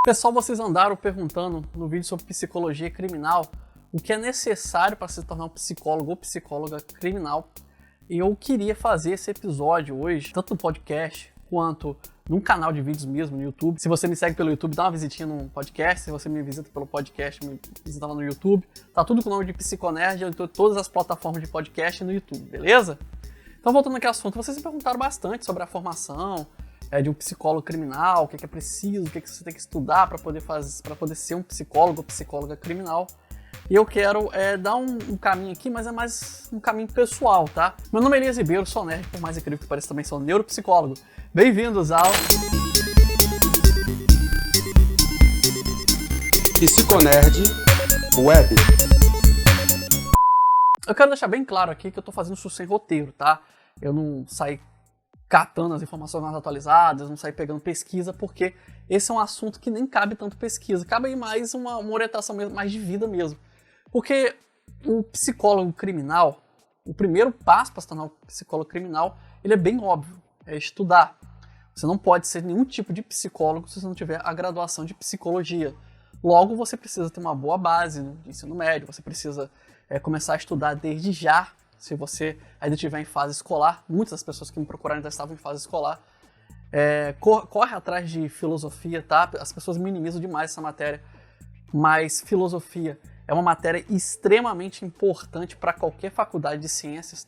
Pessoal, vocês andaram perguntando no vídeo sobre psicologia criminal o que é necessário para se tornar um psicólogo ou psicóloga criminal. E eu queria fazer esse episódio hoje, tanto no podcast quanto num canal de vídeos mesmo no YouTube. Se você me segue pelo YouTube, dá uma visitinha no podcast. Se você me visita pelo podcast, me visita lá no YouTube. Tá tudo com o nome de Psiconerd em todas as plataformas de podcast e no YouTube, beleza? Então, voltando aqui ao assunto, vocês me perguntaram bastante sobre a formação de um psicólogo criminal, o que é preciso, o que você tem que estudar para poder ser um psicólogo ou psicóloga criminal. E eu quero dar um caminho aqui, mas é mais um caminho pessoal, tá? Meu nome é Elias Ribeiro, sou nerd, por mais incrível que pareça, também sou neuropsicólogo. Bem-vindos ao Psiconerd Web. Eu quero deixar bem claro aqui que eu tô fazendo isso sem roteiro, tá? Eu não saí catando as informações mais atualizadas, não sair pegando pesquisa, porque esse é um assunto que nem cabe tanto pesquisa, cabe aí mais uma orientação mesmo, mais de vida mesmo. Porque o psicólogo criminal, o primeiro passo para se tornar um psicólogo criminal, ele é bem óbvio, é estudar. Você não pode ser nenhum tipo de psicólogo se você não tiver a graduação de psicologia. Logo, você precisa ter uma boa base de ensino médio, você precisa começar a estudar desde já. Se você ainda estiver em fase escolar, muitas das pessoas que me procuraram ainda estavam em fase escolar, corre atrás de filosofia, tá? As pessoas minimizam demais essa matéria, mas filosofia é uma matéria extremamente importante para qualquer faculdade de ciências,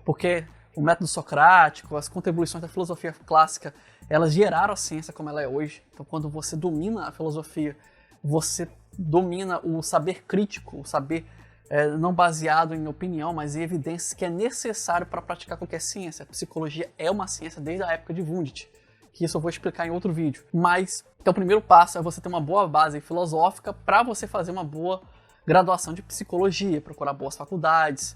porque o método socrático, as contribuições da filosofia clássica, elas geraram a ciência como ela é hoje. Então, quando você domina a filosofia, você domina o saber crítico, o saber não baseado em opinião, mas em evidências, que é necessário para praticar qualquer ciência. A psicologia é uma ciência desde a época de Wundt, que isso eu vou explicar em outro vídeo. Mas, então o primeiro passo é você ter uma boa base filosófica para você fazer uma boa graduação de psicologia, procurar boas faculdades.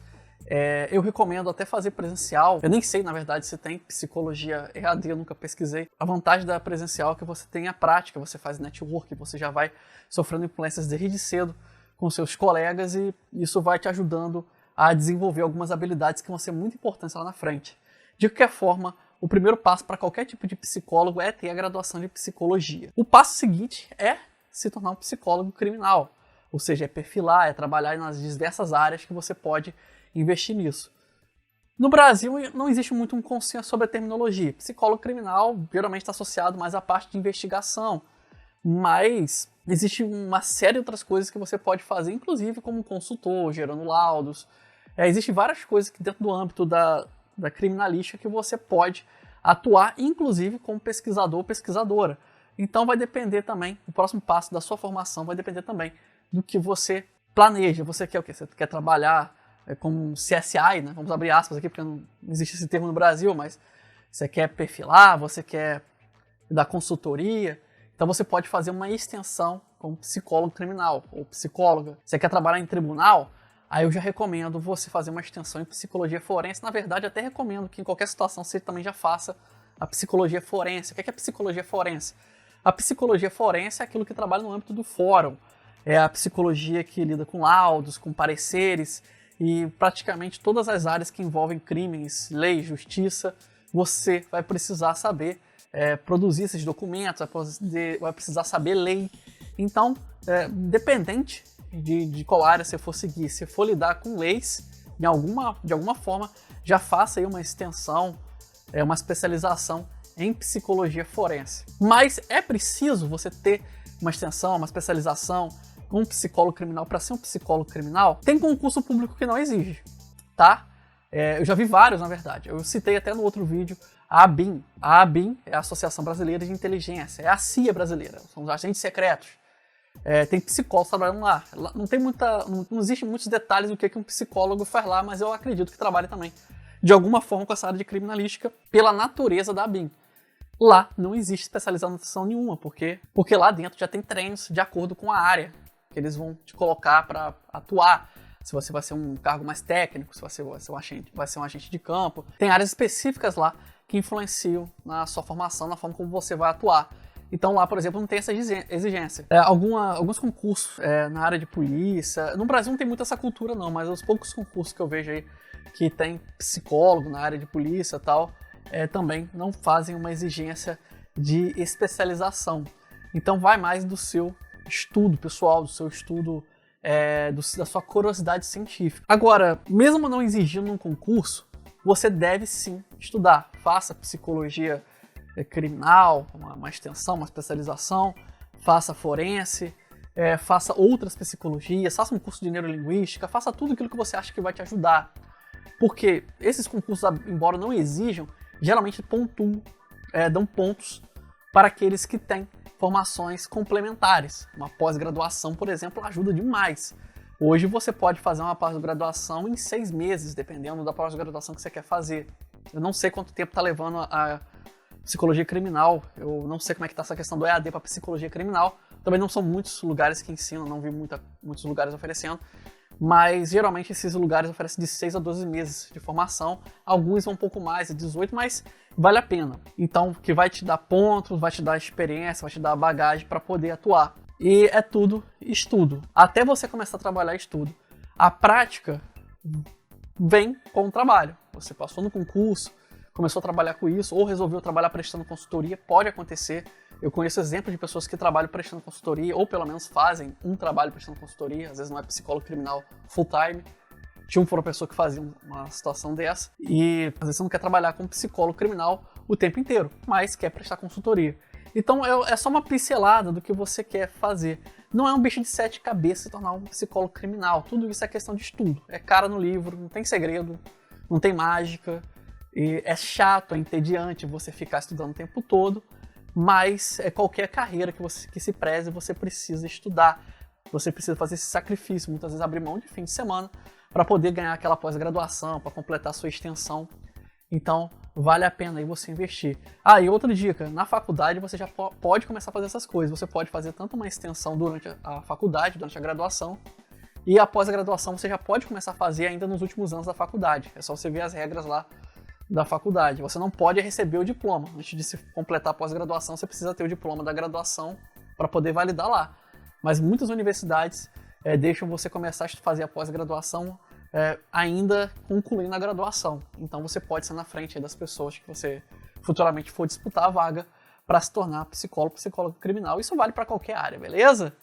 Eu recomendo até fazer presencial. Eu nem sei, na verdade, se tem psicologia EAD, eu nunca pesquisei. A vantagem da presencial é que você tem a prática, você faz network, você já vai sofrendo influências desde cedo com seus colegas e isso vai te ajudando a desenvolver algumas habilidades que vão ser muito importantes lá na frente. De qualquer forma, o primeiro passo para qualquer tipo de psicólogo é ter a graduação de psicologia. O passo seguinte é se tornar um psicólogo criminal, ou seja, é perfilar, é trabalhar nas diversas áreas que você pode investir nisso. No Brasil não existe muito um consenso sobre a terminologia. Psicólogo criminal geralmente está associado mais à parte de investigação, mas existe uma série de outras coisas que você pode fazer, inclusive como consultor, gerando laudos. Existem várias coisas que dentro do âmbito da criminalística que você pode atuar, inclusive como pesquisador ou pesquisadora. Então vai depender também, o próximo passo da sua formação vai depender também do que você planeja. Você quer o quê? Você quer trabalhar como CSI, né? Vamos abrir aspas aqui, porque não existe esse termo no Brasil, mas você quer perfilar, você quer dar consultoria. Então você pode fazer uma extensão como psicólogo criminal ou psicóloga. Você quer trabalhar em tribunal? Aí eu já recomendo você fazer uma extensão em psicologia forense. Na verdade, até recomendo que em qualquer situação você também já faça a psicologia forense. O que é a psicologia forense? A psicologia forense é aquilo que trabalha no âmbito do fórum. É a psicologia que lida com laudos, com pareceres e praticamente todas as áreas que envolvem crimes, lei, justiça, você vai precisar saber produzir esses documentos, vai precisar saber lei. Então, dependente de qual área você for seguir, se for lidar com leis, de alguma forma, já faça aí uma extensão, uma especialização em psicologia forense. Mas é preciso você ter uma extensão, uma especialização com um psicólogo criminal para ser um psicólogo criminal? Tem concurso público que não exige, tá? Eu já vi vários, na verdade. Eu citei até no outro vídeo a ABIN. A ABIN é a Associação Brasileira de Inteligência, é a CIA brasileira, são os agentes secretos. Tem psicólogos trabalhando lá. Não existe muitos detalhes do que um psicólogo faz lá, mas eu acredito que trabalha também, de alguma forma, com essa área de criminalística, pela natureza da ABIN. Lá não existe especialização nenhuma, porque lá dentro já tem treinos de acordo com a área que eles vão te colocar para atuar. Se você vai ser um cargo mais técnico, se você vai ser um agente de campo. Tem áreas específicas lá que influenciam na sua formação, na forma como você vai atuar. Então lá, por exemplo, não tem essa exigência. Alguns concursos na área de polícia... No Brasil não tem muito essa cultura não, mas os poucos concursos que eu vejo aí que tem psicólogo na área de polícia e tal, também não fazem uma exigência de especialização. Então vai mais do seu estudo pessoal, do seu estudo, da sua curiosidade científica. Agora, mesmo não exigindo um concurso, você deve sim estudar. Faça psicologia criminal, uma extensão, uma especialização, faça forense, faça outras psicologias, faça um curso de neurolinguística, faça tudo aquilo que você acha que vai te ajudar. Porque esses concursos, embora não exijam, geralmente dão pontos para aqueles que têm formações complementares. Uma pós-graduação, por exemplo, ajuda demais. Hoje você pode fazer uma pós-graduação em 6 meses, dependendo da pós-graduação que você quer fazer. Eu não sei quanto tempo está levando a psicologia criminal, eu não sei como é que está essa questão do EAD para psicologia criminal. Também não são muitos lugares que ensinam, não vi muitos lugares oferecendo. Mas geralmente esses lugares oferecem de 6 a 12 meses de formação. Alguns vão um pouco mais, de 18, mas vale a pena. Então, que vai te dar pontos, vai te dar experiência, vai te dar bagagem para poder atuar. E é tudo estudo. Até você começar a trabalhar, estudo. A prática vem com o trabalho. Você passou no concurso, começou a trabalhar com isso, ou resolveu trabalhar prestando consultoria, pode acontecer. Eu conheço exemplos de pessoas que trabalham prestando consultoria, ou pelo menos fazem um trabalho prestando consultoria, às vezes não é psicólogo criminal full time. Tinha uma pessoa que fazia uma situação dessa, e às vezes você não quer trabalhar como psicólogo criminal o tempo inteiro, mas quer prestar consultoria. Então é só uma pincelada do que você quer fazer. Não é um bicho de 7 cabeças se tornar um psicólogo criminal, tudo isso é questão de estudo. É cara no livro, não tem segredo, não tem mágica, e é chato, é entediante você ficar estudando o tempo todo. Mas qualquer carreira que se preze, você precisa estudar. Você precisa fazer esse sacrifício, muitas vezes abrir mão de fim de semana para poder ganhar aquela pós-graduação, para completar a sua extensão. Então, vale a pena aí você investir. E outra dica, na faculdade você já pode começar a fazer essas coisas. Você pode fazer tanto uma extensão durante a faculdade, durante a graduação, e após a graduação você já pode começar a fazer ainda nos últimos anos da faculdade. É só você ver as regras lá da faculdade. Você não pode receber o diploma. Antes de se completar a pós-graduação, você precisa ter o diploma da graduação para poder validar lá. Mas muitas universidades deixam você começar a fazer a pós-graduação ainda concluindo a graduação. Então você pode ser na frente das pessoas que você futuramente for disputar a vaga para se tornar psicólogo criminal. Isso vale para qualquer área, beleza?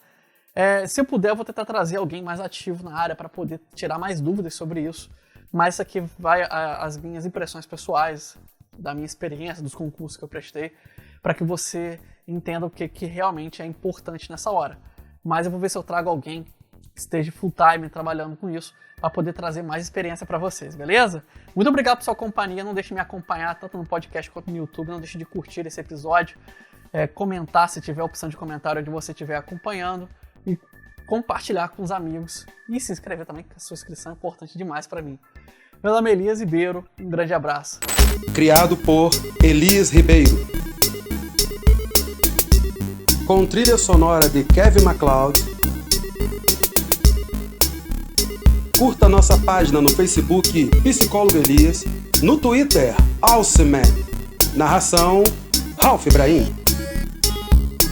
Se eu puder, eu vou tentar trazer alguém mais ativo na área para poder tirar mais dúvidas sobre isso. Mas isso aqui vai as minhas impressões pessoais, da minha experiência, dos concursos que eu prestei, para que você entenda o que realmente é importante nessa hora. Mas eu vou ver se eu trago alguém que esteja full time trabalhando com isso, para poder trazer mais experiência para vocês, beleza? Muito obrigado por sua companhia, não deixe de me acompanhar tanto no podcast quanto no YouTube, não deixe de curtir esse episódio, comentar se tiver opção de comentário onde você estiver acompanhando, e compartilhar com os amigos, e se inscrever também, que a sua inscrição é importante demais para mim. Meu nome é Elias Ribeiro, um grande abraço. Criado por Elias Ribeiro. Com trilha sonora de Kevin MacLeod. Curta nossa página no Facebook Psicólogo Elias, no Twitter Alceman. Narração Ralph Ibrahim.